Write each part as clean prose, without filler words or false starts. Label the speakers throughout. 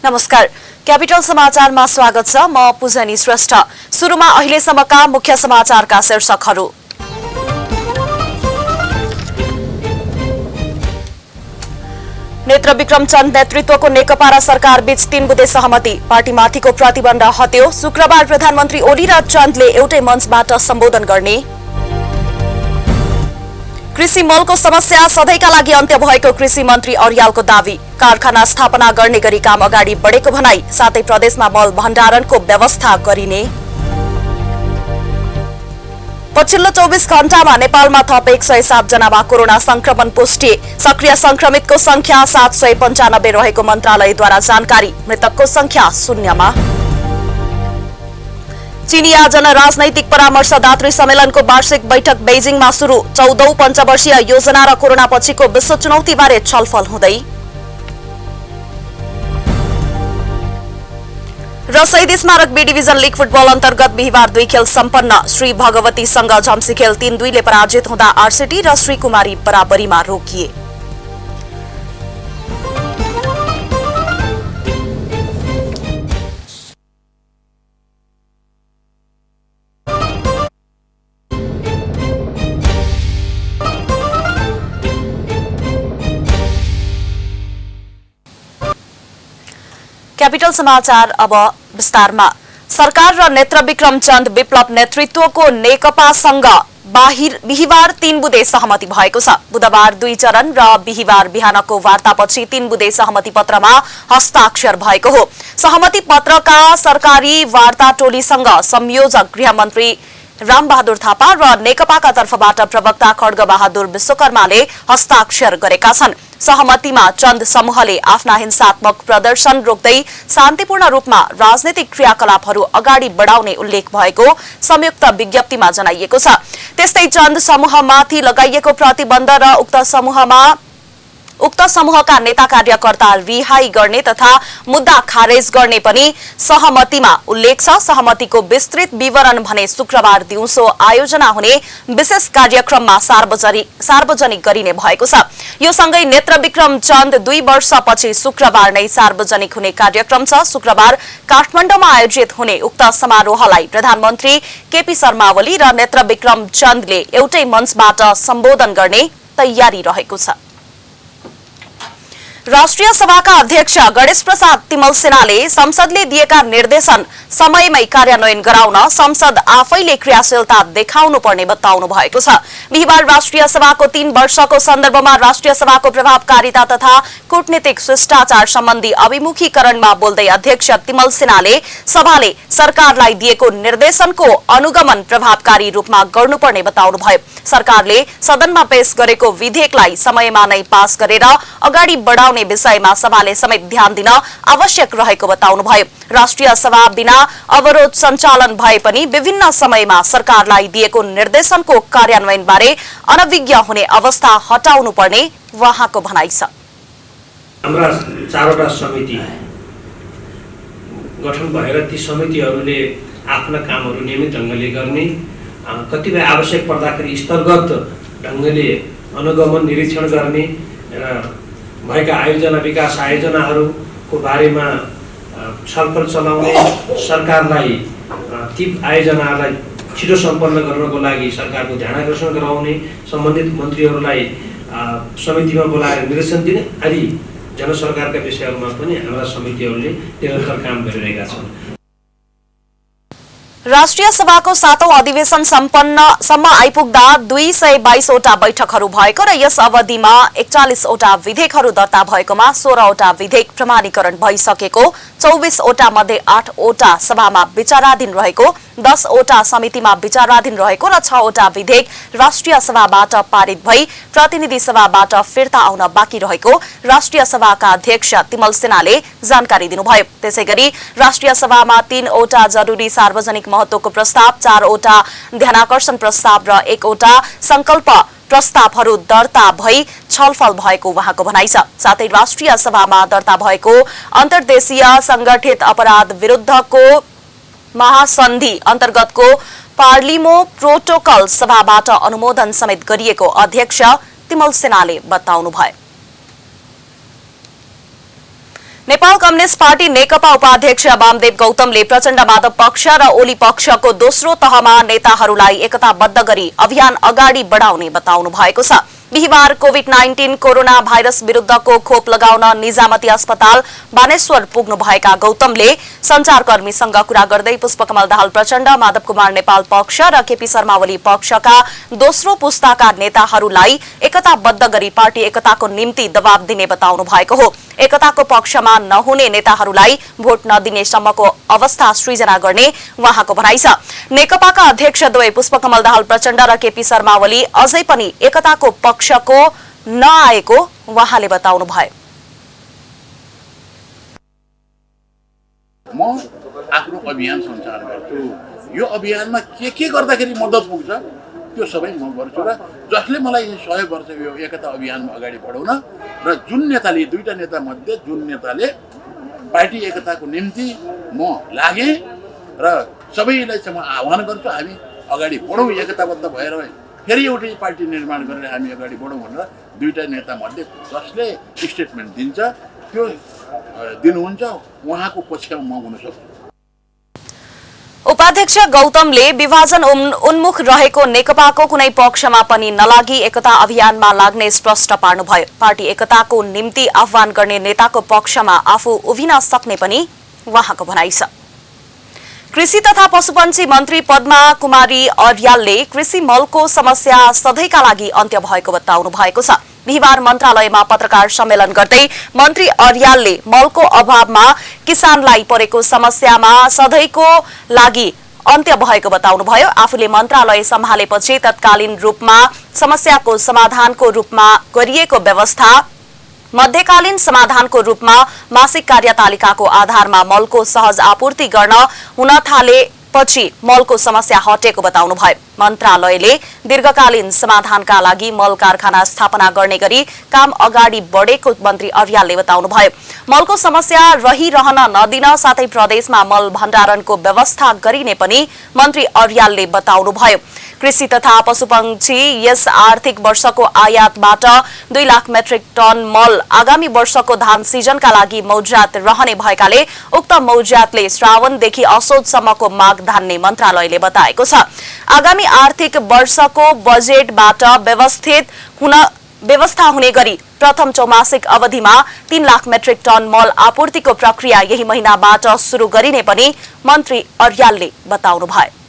Speaker 1: नमस्कार, क्यापिटल समाचारमा स्वागत छ। म पूजनी श्रेष्ठ। सुरुमा अहिलेसम्मका मुख्य समाचारका शीर्षकहरू। नेत्रविक्रम चन्द नेतृत्वको नेकपा र सरकार बीच 3 बुँदे सहमति। पार्टीमाथिको प्रतिबन्ध हट्यो। शुक्रबार प्रधानमन्त्री ओली र चन्दले एउटै मञ्चबाट सम्बोधन गर्ने। कृषि मलको समस्या सधैँका लागि अन्त्य भएको कृषि मन्त्री अर्यालको दावी। कारखाना स्थापना गर्ने गरी काम अगाडि बढेको भनाई। साथै प्रदेशमा मल भण्डारणको व्यवस्था गरिने। पछिल्लो 24 घण्टामा नेपालमा थप 107 जनामा कोरोना संक्रमण पुष्टि। सक्रिय संक्रमितको संख्या 795 रहेको मन्त्रालयद्वारा जानकारी। मृतकको संख्या 0मा। चीनिया जनराजनैतिक परामर्शदात्री सम्मेलनको वार्षिक बैठक बेजिङमा शुरू। 14औं पञ्चवर्षीय योजना र कोरोना पछिको विश्व चुनौतीबारे छलफल हुँदै। र शहीद स्मारक बी डिभिजन लीग फुटबल अन्तर्गत बिहिबार 2 खेल सम्पन्न। श्री भगवतीसँग झम्सी खेल 3-2 ले पराजित हुँदा आरसीटी र श्रीकुमारी बराबरीमा रोकिए। क्यापिटल समाचार अब विस्तारमा। सरकार र नेत्रविक्रम चन्द विप्लव नेतृत्वको नेकपासँग बिहिबार 3 बुँदे सहमति भएको छ। बुधबार 2 चरण र बिहिबार बिहानको वार्तापछि 3 बुँदे सहमति पत्रमा हस्ताक्षर भएको हो। सहमति पत्रका सरकारी वार्ता टोलीसँग संयोजक गृहमन्त्री रामबहादुर थापा र नेकपाका तर्फबाट प्रवक्ता खड्गबहादुर विश्वकर्माले हस्ताक्षर गरेका छन्। सहमतिमा चन्द समूहले आफ्ना हिंसात्मक प्रदर्शन रोक्दै शान्तिपूर्ण रूपमा राजनीतिक क्रियाकलापहरू अगाडि बढाउने उल्लेख भएको संयुक्त विज्ञप्तिमा जनाइएको छ। त्यस्तै चन्द समूहमाथि लगाइएको प्रतिबन्ध र उक्त समूहका नेता कार्यकर्ता रिहाई गर्ने तथा मुद्दा खारेज गर्ने पनि सहमतिमा उल्लेख छ। सहमतिको विस्तृत विवरण भने शुक्रबार दिउँसो आयोजना हुने विशेष कार्यक्रममा सार्वजनिक गरिने भएको छ। यो सँगै नेत्रविक्रम चन्द 2 वर्षपछि शुक्रबार नै सार्वजनिक हुने कार्यक्रम छ। शुक्रबार काठमाडौँमा आयोजित हुने उक्त समारोहलाई प्रधानमन्त्री केपी शर्मा ओली र नेत्रविक्रम चन्दले एउटै मञ्चबाट सम्बोधन गर्ने तयारी रहेको छ। राष्ट्रिय सभाका अध्यक्ष गणेश प्रसाद तिमल सेनाले संसदले दिएका निर्देशन समयमै कार्यान्वयन गराउन संसद आफैले क्रियाशीलता देखाउनु पर्ने बताउनु भएको छ। बिहिबार राष्ट्रिय सभाको 3 वर्षको सन्दर्भमा राष्ट्रिय सभाको प्रभावकारिता तथा कूटनीतिक शिष्टाचार सम्बन्धी अभिमुखीकरणमा बोल्दै अध्यक्ष तिमल सेनाले सभाले सरकारलाई दिएको निर्देशनको अनुगमन प्रभावकारी रूपमा गर्नुपर्ने बताउनुभयो। सरकारले सदनमा पेश गरेको विधेयकलाई समयमा नै पास गरेर अगाडि बढाउने विषयमा सभाले समेत ध्यान दिन आवश्यक रहेको बताउनुभयो। राष्ट्रिय सभा बिना अवरोध सञ्चालन भए पनि विभिन्न समयमा सरकारलाई दिएको निर्देशनको कार्यान्वयनबारे अनभिज्ञ हुने अवस्था हटाउनु पर्ने उहाँको भनाइ छ।
Speaker 2: हाम्रा 4वटा समिति गठन भएर ती समितिहरूले आफ्ना कामहरू नियमित ढङ्गले गर्ने, कतिपय आवश्यक पर्दाखेरि स्तरगत ढङ्गले अनुगमन निरीक्षण गर्ने र भएका विकास आयोजनाहरूको बारेमा छलफल चलाउने, सरकारलाई ती आयोजनाहरूलाई छिटो सम्पन्न गर्नको लागि सरकारको ध्यानाकर्षण गराउने, सम्बन्धित मन्त्रीहरूलाई समितिमा बोलाएर निर्देशन दिने आदि जनसरकारका विषयहरूमा पनि हाम्रा समितिहरूले निरन्तर काम गरिरहेका छन्।
Speaker 1: राष्ट्रिय सभाको 7औं अधिवेशन सम्म आइपुग्दा 222 वटा बैठकहरू भएको र यस अवधिमा 41 वटा विधेयकहरू दर्ता भएकोमा 16 वटा विधेयक प्रमाणीकरण भइसकेको, 24 वटा मध्ये 8 वटा सभामा विचाराधीन रहेको, 10 वटा समितिमा विचाराधीन रहेको र 6 वटा विधेयक राष्ट्रिय सभाबाट पारित भई प्रतिनिधि सभाबाट फिर्ता आउन बाँकी रहेको राष्ट्रिय सभाका अध्यक्ष तिमल सेनाले जानकारी दिनुभयो। त्यसैगरी राष्ट्रिय सभामा 3 वटा जरुरी सार्वजनिक महत्वको प्रस्ताव, 4 वटा ध्यानाकर्षण प्रस्ताव र 1 वटा संकल्प प्रस्तावहरू दर्ता भई छलफल भएको उहाँको भनाइ छ। साथै राष्ट्रिय सभामा दर्ता भएको अन्तर्देशीय संगठित अपराध विरुद्धको महासन्धि अन्तर्गतको पार्लिमो प्रोटोकल सभाबाट अनुमोदन समेत गरिएको अध्यक्ष तिमल सेनाले बताउनुभयो। नेपाल कम्युनिस्ट पार्टी नेकपा उपाध्यक्ष वामदेव गौतमले प्रचण्ड माधव पक्ष र ओली पक्षको दोस्रो तहमा नेताहरूलाई एकताबद्ध गरी अभियान अगाडि बढाउने बताउनु भएको छ। बिहिबार कोभिड-19 कोरोना भाइरस विरुद्धको खोप लगाउन निजामती अस्पताल बानेश्वर पुग्नुभएका गौतमले संचारकर्मीसँग कुरा गर्दै पुष्पकमल दाहाल प्रचण्ड, माधव कुमार नेपाल पक्ष र केपी शर्मा ओली पक्षका दोस्रो पुस्ताका नेताहरूलाई एकताबद्ध गरी पार्टी एकताको निम्ति दबाव दिने बताउनु भएको हो। एकताको पक्षमा नहुने नेताहरूलाई भोट नदिने सम्मको अवस्था सृजना गर्ने उहाँको भनाइ छ। नेकपाका अध्यक्ष द्वय पुष्पकमल दाहाल प्रचण्ड र केपी शर्मा ओली अझै पनि एकताको पक्षको नआएको उहाँले बताउनु भयो।
Speaker 3: म आफ्नो अभियान सञ्चालन गर्छु। यो अभियानमा के गर्दाखेरि मद्दत पुग्छ त्यो सबै म गर्छु र जसले मलाई सहयोग गर्छ यो एकता अभियानमा अगाडि बढाउन र जुन नेताले दुईटा नेता मध्ये जुन नेताले पार्टी एकताको निम्ति म लागे र सबैलाई चाहिँ म आह्वान गर्छु हामी अगाडि बढौँ एकताबद्ध भएर फेरि एउटै पार्टी निर्माण गरेर हामी अगाडि बढौँ भनेर दुईटा नेता मध्ये जसले स्टेटमेन्ट दिन्छ त्यो दिनुहुन्छ उहाँको पक्षमा म हुन सक्छु।
Speaker 1: उपाध्यक्ष गौतमले विभाजन उन्मुख रहेको नेकपाको कुनै पक्षमा पनि नलागी एकता अभियानमा लाग्ने स्पष्ट पार्नुभयो। पार्टी एकताको निम्ति आह्वान गर्ने नेताको पक्षमा आफू उभिन सक्ने पनि उहाँको भनाइ छ। कृषि तथा पशुपन्छी मन्त्री पद्मा कुमारी अर्यालले कृषि मलको समस्या सधैँका लागि अन्त्य भएको बताउनु भएको छ। बिहिबार मन्त्रालयमा पत्रकार सम्मेलन गर्दै मन्त्री अर्यालले मलको अभावमा किसानलाई परेको समस्यामा सधैँको लागि अन्त्य भएको बताउनुभयो। आफूले मन्त्रालय सम्हालेपछि तत्कालीन रूपमा समस्याको समाधानको रूपमा गरिएको व्यवस्था मध्यकालीन समाधानको रूपमा मासिक कार्यतालिकाको आधारमा मलको सहज आपूर्ति गर्न हुन थालेपछि मलको समस्या हटेको बताउनुभयो। मन्त्रालयले दीर्घकालीन समाधानका लागि मल कारखाना स्थापना गर्ने गरी काम अगाडि बढेको मन्त्री अर्यालले बताउनुभयो। मलको समस्या रहिरहन नदिन साथै प्रदेशमा मल भण्डारणको व्यवस्था गरिने पनि मन्त्री अर्यालले बताउनुभयो। कृषि तथा पशुपन्छी यस आर्थिक वर्षको आयातबाट 2 लाख मेट्रिक टन मल आगामी वर्षको धान सिजनका लागि मौजात रहने भएकाले उक्त मौजातले श्रावणदेखि असोजसम्मको माग धान्ने मन्त्रालयले बताएको छ। आगामी आर्थिक वर्षको बजेटबाट व्यवस्था हुने गरी प्रथम चौमासिक अवधिमा 3 लाख मेट्रिक टन मल आपूर्तिको प्रक्रिया यही महिनाबाट सुरु गरिने पनि मन्त्री अर्यालले बताउनुभयो।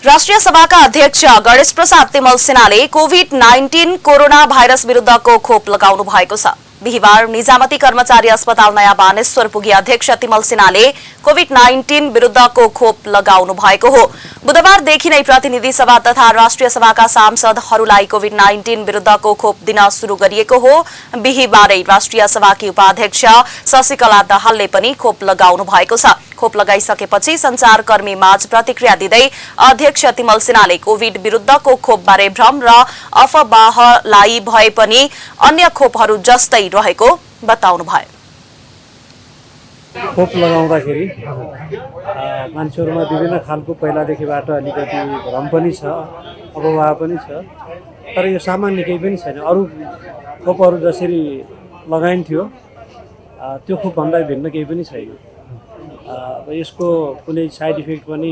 Speaker 1: राष्ट्रिय सभाका अध्यक्ष गणेश प्रसाद तिमल सिन्हाले कोभिड-19 कोरोना भाइरस विरुद्धको खोप लगाउनु भएको छ। बिहिबार निजामती कर्मचारी अस्पताल नयाँ बानेश्वर पुगी अध्यक्ष तिमल सिन्हाले कोभिड-19 विरुद्धको खोप लगाउनु भएको हो। बुधबारदेखि नै प्रतिनिधि सभा तथा राष्ट्रिय सभाका सांसदहरूलाई कोभिड-19 विरुद्धको खोप दिन सुरु गरिएको हो। बिहिबारै राष्ट्रिय सभाकी उपाध्यक्ष शशिकला दाहालले पनि खोप लगाउनु भएको छ। खोप लगाइसकेपछि संचारकर्मी माझ प्रतिक्रिया दिँदै अध्यक्ष तिमल सिन्हाले कोभिड विरुद्धको खोपबारे भ्रम र अफवाहलाई भए पनि अन्य खोपहरू जस्तै रहेको बताउनु भयो।
Speaker 4: खोप लगाउँदाखेरि मान्छेहरूमा विभिन्न खालको पहिलादेखिबाट अलिकति भ्रम पनि छ, अफवाह पनि छ, तर यो सामान्य केही पनि छैन। अरू खोपहरू जसरी लगाइन्थ्यो त्यो खोपभन्दा भिन्न केही पनि छैन। यसको कुनै साइड इफेक्ट पनि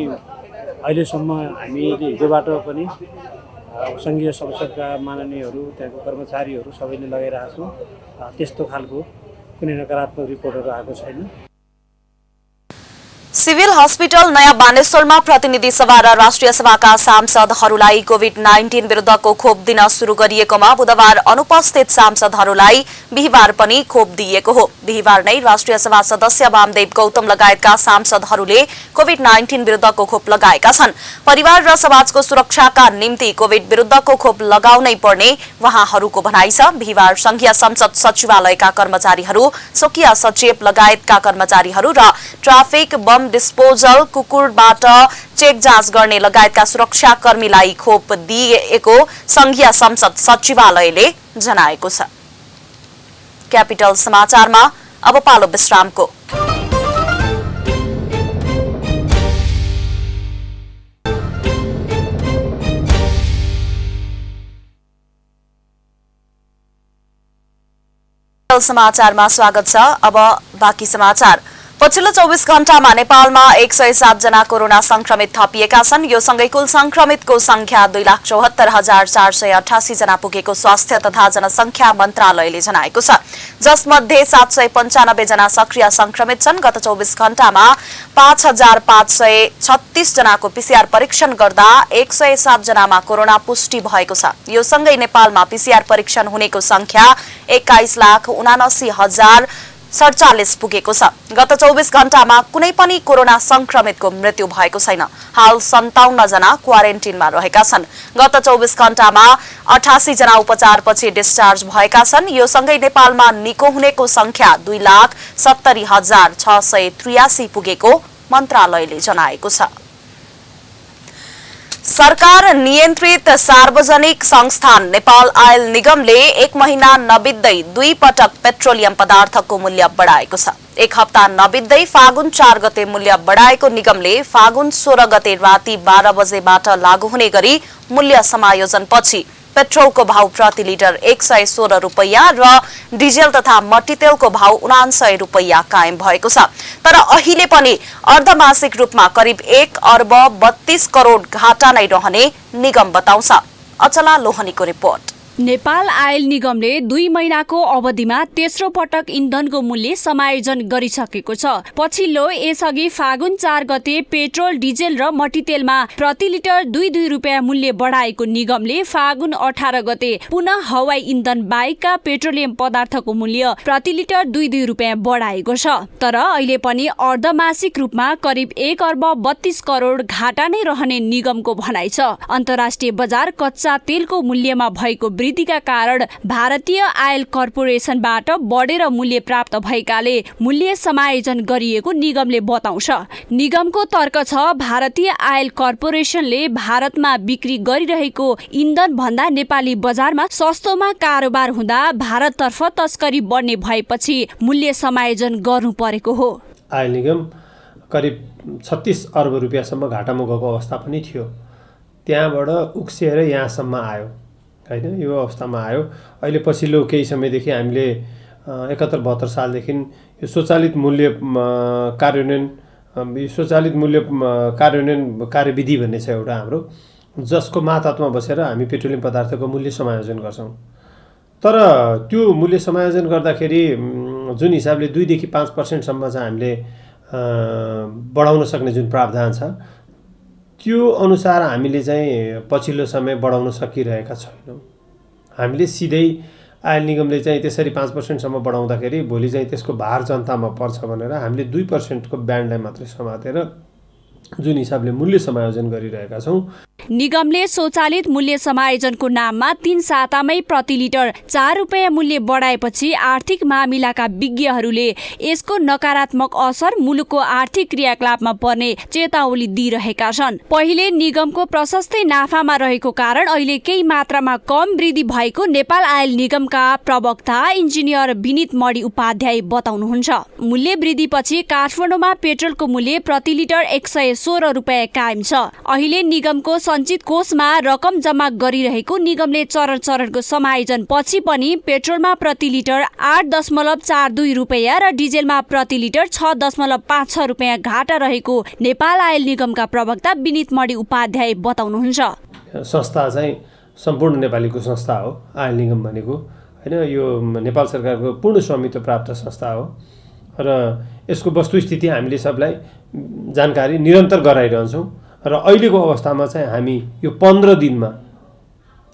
Speaker 4: अहिलेसम्म हामीले हिजोबाट पनि सङ्घीय संसदका माननीयहरू त्यहाँको कर्मचारीहरू सबैले लगाइरहेका छौँ। त्यस्तो खालको कुनै नकारात्मक रिपोर्टहरू आएको छैन।
Speaker 1: सिभिल हस्पिटल नयाँ बानेश्वरमा प्रतिनिधि सभा र राष्ट्रिय सभाका सांसदहरूलाई कोभिड-19 विरुद्धको खोप दिन सुरु गरिएकोमा बुधबार अनुपस्थित सांसदहरूलाई बिहिबार पनि खोप दिइएको हो। बिहिबार नै राष्ट्रिय सभा सदस्य वामदेव गौतम लगायतका सांसदहरूले कोभिड-19 विरुद्धको खोप लगाएका छन्। परिवार र समाजको सुरक्षाका निम्ति कोभिड विरुद्धको खोप लगाउनै पर्ने उहाँहरूको भनाइ छ। बिहिबार संघीय संसद सचिवालयका कर्मचारीहरू, स्वकीय सचिव लगायतका कर्मचारीहरू र ट्राफिक बम डिस्पोजल कुकुरबाट चेक जाँच गर्ने लगायतका सुरक्षाकर्मीलाई खोप दिएको संघीय संसद सचिवालयले जनाएको छ। क्यापिटल समाचारमा अब पालो विश्रामको। समाचारमा स्वागत छ। अब बाँकी समाचार। पछिल्लो 24 घण्टामा नेपालमा 107 जना कोरोना संक्रमित थपिएका छन्। यो सँगै कुल संक्रमितको संख्या 2,74,488 जना पुगेको स्वास्थ्य तथा जनसंख्या मन्त्रालयले जनाएको छ, जसमध्ये 795 जना सक्रिय संक्रमित छन्। गत 24 घण्टामा 5,536 जनाको पीसीआर परीक्षण गर्दा 107 जनामा कोरोना पुष्टि भएको छ। यो सँगै नेपालमा पीसीआर परीक्षण हुनेको संख्या 21,79,047 पुगेको छ। गत 24 घण्टामा कुनै पनि कोरोना संक्रमितको मृत्यु भएको छैन। हाल 57 जना क्वारेन्टिनमा रहेका छन्। गत 24 घण्टामा 88 जना उपचारपछि डिस्चार्ज भएका छन्। यो सँगै नेपालमा निको हुनेको संख्या 2,70,683 पुगेको मन्त्रालयले जनाएको छ। सरकार नियन्त्रित सार्वजनिक संस्थान नेपाल आयल निगमले 1 महिना नबित्दै 2 पटक पेट्रोलियम पदार्थको मूल्य बढाएको छ। 1 हप्ता नबित्दै फागुन 4 गते मूल्य बढाएको निगमले फागुन 16 गते राति 12 बजेबाट लागू हुने गरी मूल्य समायोजनपछि पेट्रोलको भाव प्रति लिटर 116 रुपैयाँ र डिजेल तथा मट्टीतेलको भाव 69 रुपैयाँ कायम भएको छ। तर अहिले पनि अर्धमासिक रूपमा करिब 1 अर्ब 32 करोड घाटा नै रहने निगम बताउँछ। अचला लोहनीको रिपोर्ट।
Speaker 5: नेपाल आयल निगमले 2 महिनाको अवधिमा तेस्रो पटक इन्धनको मूल्य समायोजन गरिसकेको छ। पछिल्लो यसअघि फागुन 4 गते पेट्रोल, डिजेल र मट्टीतेलमा प्रति लिटर 2 रुपैयाँ मूल्य बढाएको निगमले फागुन 18 गते पुनः हवाई इन्धन बाहेकका पेट्रोलियम पदार्थको मूल्य प्रति लिटर 2 रुपैयाँ बढाएको छ। तर अहिले पनि अर्धमासिक रूपमा करिब 1 अर्ब 32 करोड घाटा नै रहने निगमको भनाइ छ। अन्तर्राष्ट्रिय बजार कच्चा तेलको मूल्यमा भएको वृद्धिका कारण भारतीय आयल कर्पोरेसनबाट बढेर मूल्य प्राप्त भएकाले मूल्य समायोजन गरिएको निगमले बताउँछ। निगमको तर्क छ, भारतीय आयल कर्पोरेसनले भारतमा बिक्री गरिरहेको इन्धन भन्दा नेपाली बजारमा सस्तोमा कारोबार हुँदा भारततर्फ तस्करी बढ्ने भएपछि मूल्य समायोजन गर्नु परेको हो।
Speaker 6: आयल निगम करिब 36 अर्ब रुपियाँसम्म घाटामा गएको अवस्था पनि थियो। त्यहाँबाट उक्सिएर यहाँसम्म आयो हैन। यो अवस्थामा आयो। अहिले पछिल्लो केही समयदेखि हामीले 71-72 सालदेखि यो स्वचालित मूल्य कार्यान्वयन कार्यविधि भन्ने छ एउटा हाम्रो, जसको मातहतमा बसेर हामी पेट्रोलियम पदार्थको मूल्य समायोजन गर्छौँ। तर त्यो मूल्य समायोजन गर्दाखेरि जुन हिसाबले 2 देखि 5% चाहिँ हामीले बढाउन सक्ने जुन प्रावधान छ, त्यो अनुसार हामीले चाहिँ पछिल्लो समय बढाउन सकिरहेका छैनौँ। हामीले सिधै आयल निगमले चाहिँ त्यसरी 5% बढाउँदाखेरि भोलि चाहिँ त्यसको भार जनतामा पर्छ भनेर हामीले 2% को ब्यान्डलाई मात्रै समातेर जुन हिसाबले मूल्य समायोजन गरिरहेका छौँ।
Speaker 5: निगमले स्वचालित मूल्य समायोजनको नाममा 3 सातामै प्रति लिटर 4 रुपैयाँ मूल्य बढाएपछि आर्थिक मामिलाका विज्ञहरूले यसको नकारात्मक असर मुलुकको आर्थिक क्रियाकलापमा पर्ने चेतावनी दिइरहेका छन्। पहिले निगमको प्रशस्तै नाफामा रहेको कारण अहिले केही मात्रामा कम वृद्धि भएको नेपाल आयल निगमका प्रवक्ता इन्जिनियर विनित मणि उपाध्याय बताउनुहुन्छ। मूल्य वृद्धिपछि काठमाडौँमा पेट्रोलको मूल्य प्रति लिटर 116 रुपैयाँ कायम छ। अहिले निगमको सञ्चित कोषमा रकम जम्मा गरिरहेको निगमले चरण समायोजन पछि पनि पेट्रोलमा प्रति लिटर 8.42 रुपैयाँ र डिजेलमा प्रति लिटर 6.56 रुपैयाँ घाटा रहेको नेपाल आयल निगमका प्रवक्ता विनित मणि उपाध्याय बताउनुहुन्छ।
Speaker 6: संस्था चाहिँ सम्पूर्ण नेपालीको संस्था हो आयल निगम भनेको हैन। यो नेपाल सरकारको पूर्ण स्वामित्व प्राप्त संस्था हो र यसको वस्तुस्थिति हामीले सबलाई जानकारी निरन्तर गराइरहन्छौँ। र अहिलेको अवस्थामा चाहिँ हामी यो 15 दिनमा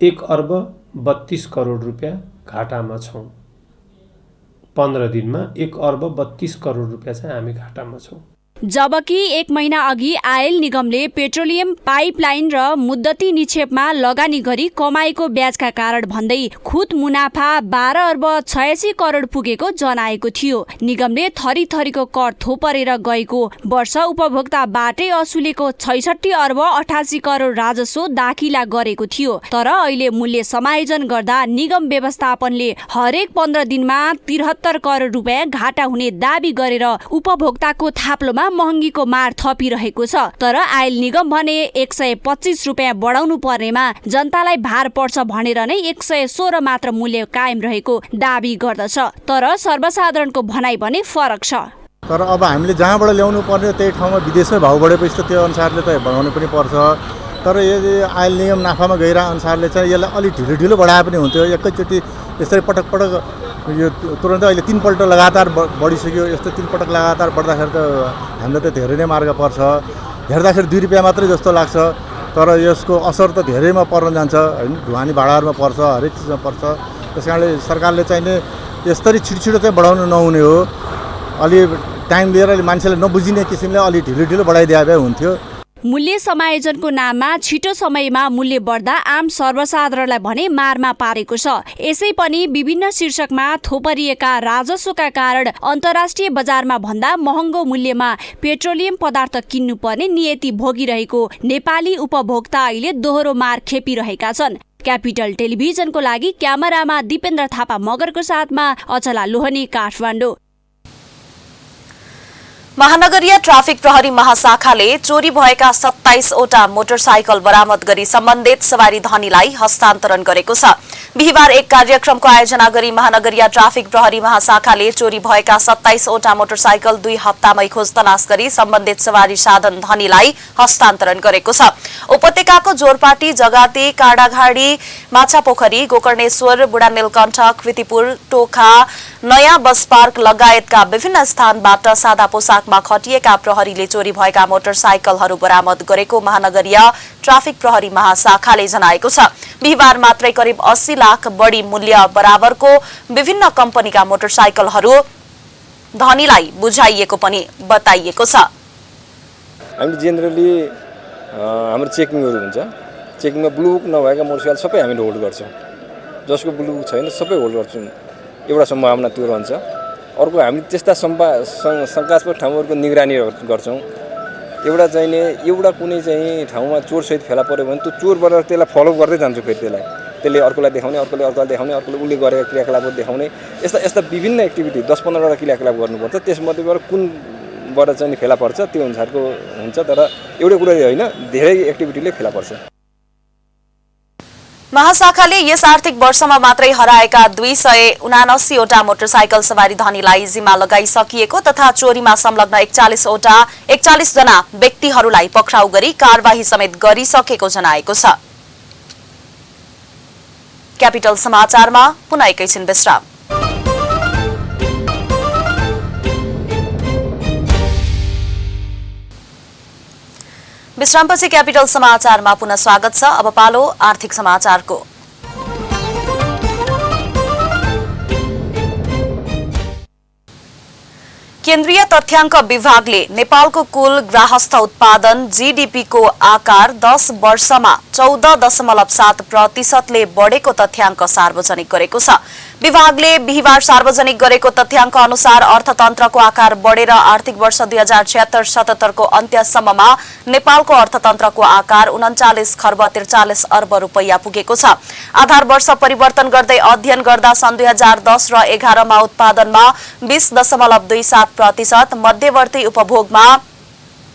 Speaker 6: 1 अर्ब 32 करोड रुपियाँ घाटामा छौँ। 15 दिनमा 1 अर्ब 32 करोड रुपियाँ चाहिँ हामी घाटामा छौँ।
Speaker 5: जबकि 1 महिना अघि आयल निगमले पेट्रोलियम पाइपलाइन र मुद्दती निक्षेपमा लगानी गरी कमाएको ब्याजका कारण भन्दै खुद मुनाफा 12 अर्ब 86 करोड पुगेको जनाएको थियो। निगमले थरीथरीको कर थोपरेर गएको वर्ष उपभोक्ताबाटै असुलेको 66 अर्ब 88 करोड राजस्व दाखिला गरेको थियो। तर अहिले मूल्य समायोजन गर्दा निगम व्यवस्थापनले हरेक 15 दिनमा 73 करोड रुपियाँ घाटा हुने दाबी गरेर उपभोक्ताको थाप्लोमा महँगीको मार थपिरहेको छ। तर आयल निगम भने 125 रुपियाँ बढाउनु पर्नेमा जनतालाई भार पर्छ भनेर नै 116 मात्र मूल्य कायम रहेको दाबी गर्दछ। तर सर्वसाधारणको भनाइ भने फरक छ।
Speaker 7: तर अब हामीले जहाँबाट ल्याउनु पर्ने त्यही ठाउँमा विदेशमै भाउ बढेपछि त त्यो अनुसारले त बढाउनु पनि पर्छ। तर यदि आयल निगम नाफामा गइरह अनुसारले चाहिँ यसलाई अलिक ढिलो बढाए पनि हुन्थ्यो। एकैचोटि यसरी पटक यो तुरन्तै अहिले 3 पल्ट लगातार बढिसक्यो। यस्तो 3 पटक लगातार बढ्दाखेरि त हामीलाई त धेरै नै मार्ग पर्छ। हेर्दाखेरि 2 रुपियाँ मात्रै जस्तो लाग्छ, तर यसको असर त धेरैमा पर्न जान्छ हैन। ढुवानी भाडाहरूमा पर्छ, हरेक चिजमा पर्छ। त्यसकारणले सरकारले चाहिँ नि यसरी छिटो चाहिँ बढाउनु नहुने हो। अलि टाइम लिएर अलि मान्छेले नबुझिने किसिमले अलि ढिलो बढाइदिए भए हुन्थ्यो।
Speaker 5: मूल्य समायोजनको नाममा छिटो समयमा मूल्य बढ्दा आम सर्वसाधारणलाई भने मारमा पारेको छ। यसै पनि विभिन्न शीर्षकमा थोपरिएका राजस्वका कारण अन्तर्राष्ट्रिय बजारमा भन्दा महँगो मूल्यमा पेट्रोलियम पदार्थ किन्नुपर्ने नियति भोगिरहेको नेपाली उपभोक्ता अहिले दोहोरो मार खेपिरहेका छन्। क्यापिटल टेलिभिजनको लागि क्यामेरामा दिपेन्द्र थापा मगरको साथमा अचला लोहनी, काठमाडौँ।
Speaker 1: महानगरीय ट्राफिक प्रहरी महाशाखाले चोरी भएका 27 वटा मोटरसाइकल बरामद गरी सम्बन्धित सवारी धनीलाई हस्तान्तरण गरेको छ। बिहिबार एक कार्यक्रमको आयोजना गरी महानगरीय ट्राफिक प्रहरी महाशाखाले चोरी भएका 27 वटा मोटरसाइकल 2 हप्तामै खोज तलास गरी सम्बन्धित सवारी साधन धनीलाई हस्तान्तरण गरेको छ। उपत्यकाको जोरपाटी, जगाती, काडाघाडी, माछापोखरी, गोकर्णेश्वर, बुढानीलकण्ठ, कृतिपुर, टोखा, नयाँ बस पार्क लगायतका विभिन्न स्थानबाट सादा पोसाकमा खटिएका प्रहरीले चोरी भएका मोटरसाइकलहरू बरामद गरेको महानगरीय ट्राफिक प्रहरी महाशाखाले जनाएको छ। बिहिबार मात्रै करिब 80 लाख बढी मूल्य बराबरको विभिन्न कम्पनीका मोटरसाइकलहरू धनीलाई बुझाइएको पनि बताइएको छ।
Speaker 8: हामी जेनरली हाम्रो चेकिङहरू हुन्छ। चेकिङमा ब्लू बुक नभएका मोटरसाइकल सबै हामीले होल्ड गर्छौँ। जसको ब्लू बुक छैन सबै होल्ड गर्छौँ। एउटा सम्भावना त्यो रहन्छ। अर्को हामी त्यस्ता शङ्कास्पद ठाउँहरूको निगरानी गर्छौँ। एउटा कुनै चाहिँ ठाउँमा चोरसहित फेला पऱ्यो भने त्यो चोरबाट त्यसलाई फलो गर्दै जान्छौँ। फेरि त्यसले अर्कोलाई देखाउने, अर्कोलाई देखाउने, अर्कोले उसले गरेका क्रियाकलापहरू देखाउने, यस्ता विभिन्न एक्टिभिटी 10-15वटा क्रियाकलाप गर्नुपर्छ। त्यसमध्येबाट कुनबाट चाहिँ फेला पर्छ त्यो अनुसारको हुन्छ। तर एउटै कुरा होइन, धेरै एक्टिभिटीले फेला पर्छ।
Speaker 1: महाशाखाले यस आर्थिक वर्षमा मात्रै हराएका 279 वटा मोटरसाइकल सवारी धनीलाई जिम्मा लगाइसकिएको तथा चोरीमा संलग्न 41 जना व्यक्तिहरूलाई पक्राउ गरी कारबाही समेत गरिसकेको जनाएको छ। क्यापिटल समाचारमा पुनः एकैछिन विश्राम। विश्रामपछि क्यापिटल समाचारमा पुनः स्वागत छ। अब पालो आर्थिक समाचारको। केन्द्रीय तथ्याङ्क विभागले नेपालको कुल ग्राहस्थ उत्पादन जीडीपी को आकार 10 वर्षमा 14.7% बढेको तथ्याङ्क सार्वजनिक गरेको छ। विभागले बिहिबार सार्वजनिक गरेको तथ्याङ्क अनुसार अर्थतन्त्रको आकार बढेर आर्थिक वर्ष 2076-77 को अन्त्यसम्ममा नेपालको अर्थतन्त्रको आकार 39 खर्ब 43 अर्ब रुपैयाँ पुगेको छ। आधार वर्ष परिवर्तन गर्दै अध्ययन गर्दा सन् 2010 र 11 मा उत्पादनमा 20.27%, मध्यवर्ती उपभोगमा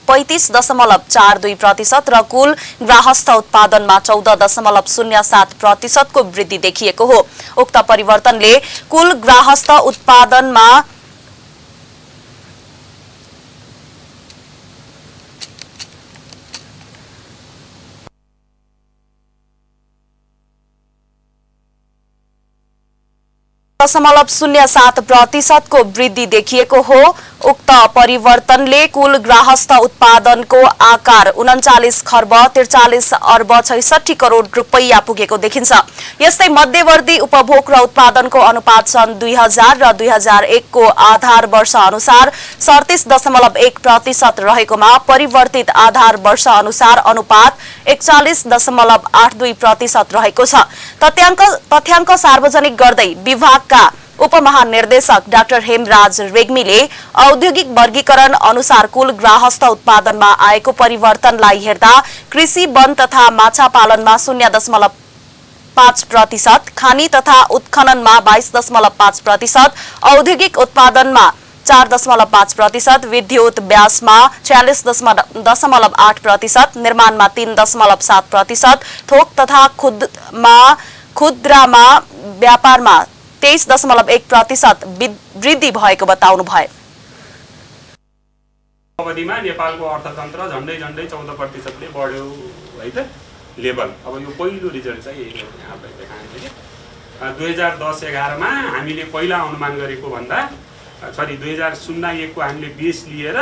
Speaker 1: 35.42% र कुल ग्राहस्थ उत्पादनमा 14.07% को वृद्धि देखिएको हो। उक्त परिवर्तनले कुल ग्राहस्थ उत्पादनमा .07% को वृद्धि देखिएको हो। उक्त परिवर्तनले कुल ग्राहस्थ उत्पादनको आकार 39 खर्ब 43 अर्ब 66 करोड रुपैयाँ पुगेको देखिन्छ। यस्तै मध्यवर्ती उपभोग र उत्पादनको अनुपात सन् 2000 र 2001 को आधार वर्ष अनुसार 37.1% रहेकोमा परिवर्तित आधार वर्ष अनुसार अनुपात 41.82% रहेको छ। तथ्याङ्क सार्वजनिक गर्दै विभागका उपमहानिर्देशक डाक्टर हेमराज रेग्मीले औद्योगिक वर्गीकरण अनुसार कुल ग्राहस्थ उत्पादनमा आएको परिवर्तनलाई हेर्दा कृषि, वन तथा माछा पालनमा 0.5%, खानी तथा उत्खननमा 22.5%, औद्योगिक उत्पादनमा 4.5%, विद्युत ब्याजमा 46.8%, निर्माणमा 3.7%, थोक तथा खुद्रामा व्यापारमा 23.1% वृद्धि भएको बताउनुभयो।
Speaker 9: अवधिमा नेपालको अर्थतन्त्र झन्डै 14%ले बढ्यो है त लेभल। अब यो पहिलो रिजल्ट चाहिँ यही हो यहाँलाई देखाएको थिएँ। 2010-11 मा हामीले पहिला अनुमान गरेको भन्दा 2001 को हामीले बेस लिएर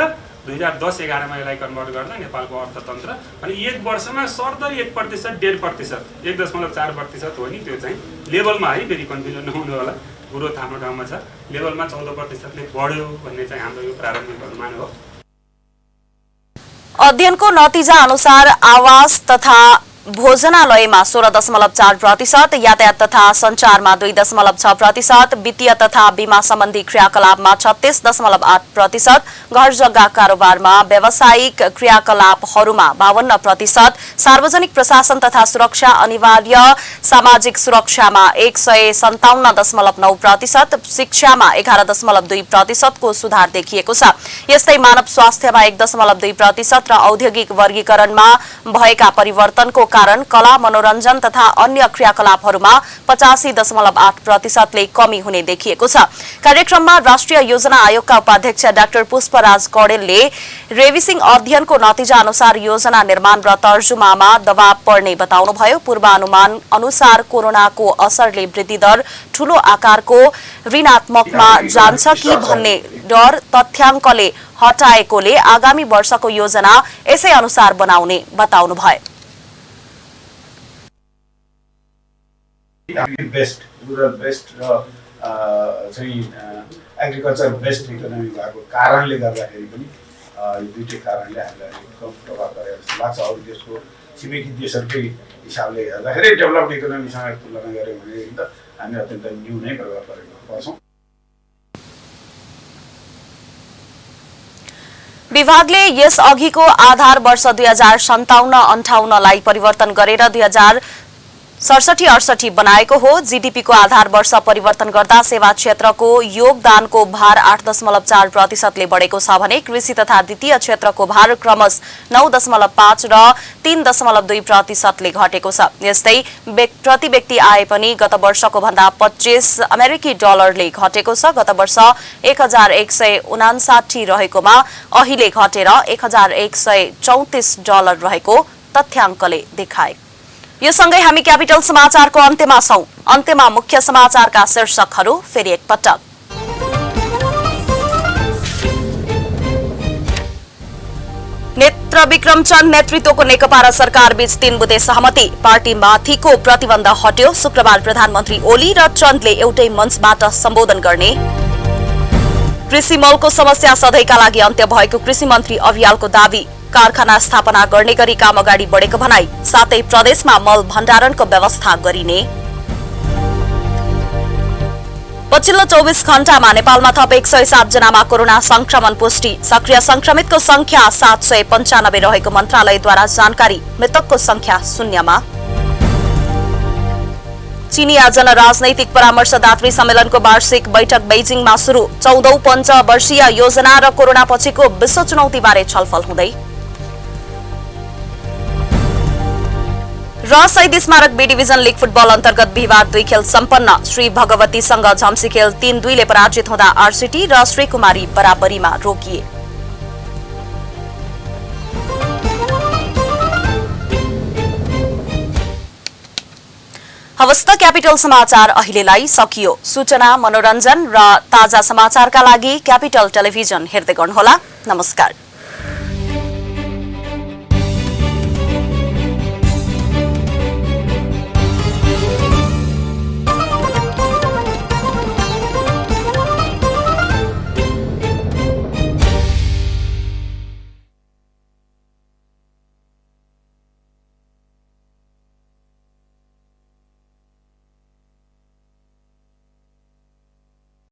Speaker 9: 2010-11 मा यसलाई कन्भर्ट गर्दा नेपालको अर्थतन्त्र अनि एक वर्षमा सर्दै 1%, 1.5%, 1.4% हो नि त्यो चाहिँ लेभलमा है। फेरि कन्फ्युजन नहुनु होला, ग्रोथ हाम्रो ठाउँमा छ। लेभलमा 14%ले बढ्यो भन्ने चाहिँ हाम्रो यो प्रारम्भिक अनुमान हो।
Speaker 1: अध्ययनको नतिजा अनुसार आवास तथा भोजनालयमा 16.4%, यातायात तथा सञ्चारमा 2.6%, वित्तीय तथा बीमा सम्बन्धी क्रियाकलापमा 36.8%, घर जग्गा कारोबारमा व्यावसायिक क्रियाकलापहरूमा 52%, सार्वजनिक प्रशासन तथा सुरक्षा अनिवार्य सामाजिक सुरक्षामा 157.9%, शिक्षामा 11.2% को सुधार देखिएको छ। यस्तै मानव स्वास्थ्यमा 1.2% र औद्योगिक वर्गीकरणमा भएका परिवर्तनको कारण कला मनोरञ्जन तथा अन्य क्रियाकलापहरूमा 85.8%ले कमी हुने देखिएको छ। कार्यक्रममा राष्ट्रिय योजना आयोगका उपाध्यक्ष डाक्टर पुष्पराज कौडेलले रेभिसिङ अध्ययनको नतिजा अनुसार योजना निर्माण र तर्जुमामा दबाव पर्ने बताउनुभयो। पूर्वानुमान अनुसार कोरोनाको असरले वृद्धि दर ठूलो आकारको ऋणात्मकमा जान्छ कि भन्ने डर तथ्याङ्कले हटाएकोले आगामी वर्षको योजना यसै अनुसार बनाउने बताउनुभयो।
Speaker 10: बेस्ट रुरल बेस्ट र चाहिँ एग्रिकल्चर बेस्ट इकोनोमी भएको कारणले गर्दाखेरि पनि यो दुईटै कारणले हामीलाई कम प्रभाव परेको जस्तो लाग्छ। अरू देशको छिमेकी देशहरूकै हिसाबले हेर्दाखेरि डेभलप्ड इकोनोमीसँग तुलना गऱ्यौँ भने त हामी अत्यन्त न्यू नै प्रभाव परेको पाउँछौँ।
Speaker 1: विभागले यस अघिको आधार वर्ष 2057-58 लाई परिवर्तन गरेर 2067-68 बनाएको हो। जीडीपी को आधार वर्ष परिवर्तन गर्दा सेवा क्षेत्रको योगदानको भार 8.4% ले बढेको छ भने कृषि तथा द्वितीय क्षेत्रको भार क्रमश 9.5 र 3.2% ले घटेको छ। यस्तै प्रति व्यक्ति आय पनि गत वर्षको भन्दा 25 अमेरिकी डलरले घटेको छ। गत वर्ष 1159 रहेकोमा अहिले घटेर 1134 डलर रहेको तथ्याङ्कले देखाए। यो सँगै हामी क्यापिटल समाचारको अन्त्यमा छौं। अन्त्यमा मुख्य समाचारका शीर्षकहरू फेरि एकपटक। नेत्रविक्रम चन्द नेतृत्वको नेकपा र सरकार बीच 3 बुँदे सहमति। पार्टीमाथिको प्रतिबन्ध हट्यो। शुक्रबार प्रधानमन्त्री ओली र चन्दले एउटै मञ्चबाट सम्बोधन गर्ने। कृषि मलको समस्या सधैँका लागि अन्त्य भएको कृषि मन्त्री अभियालको दावी। कारखाना स्थापना गर्ने गरी काम अगाडि बढेको भनाई। साथै प्रदेशमा मल भण्डारणको व्यवस्था गरिने। पछिल्लो 24 घण्टामा नेपालमा थप 107 जनामा कोरोना संक्रमण पुष्टि। सक्रिय संक्रमितको संख्या 795 रहेको मन्त्रालयद्वारा जानकारी। मृतकको संख्या 0मा। चीनिया जनराजनैतिक परामर्शदात्री सम्मेलनको वार्षिक बैठक बेजिङमा शुरू। 14औं पञ्चवर्षीय योजना र कोरोना पछिको विश्व चुनौतीबारे छलफल हुँदै। र शहीद स्मारक बी डिभिजन लीग फुटबल अन्तर्गत बिहिबार 2 खेल सम्पन्न। श्री भगवतीसँग झम्सी खेल 3-2 ले पराजित हुँदा आरसीटी र श्रीकुमारी बराबरीमा रोकिए। हवस् त क्यापिटल समाचार अहिलेलाई सकियो। सूचना मनोरञ्जन र ताजा समाचारका लागि क्यापिटल टेलिभिजन हेर्दै गर्नुहोला। नमस्कार।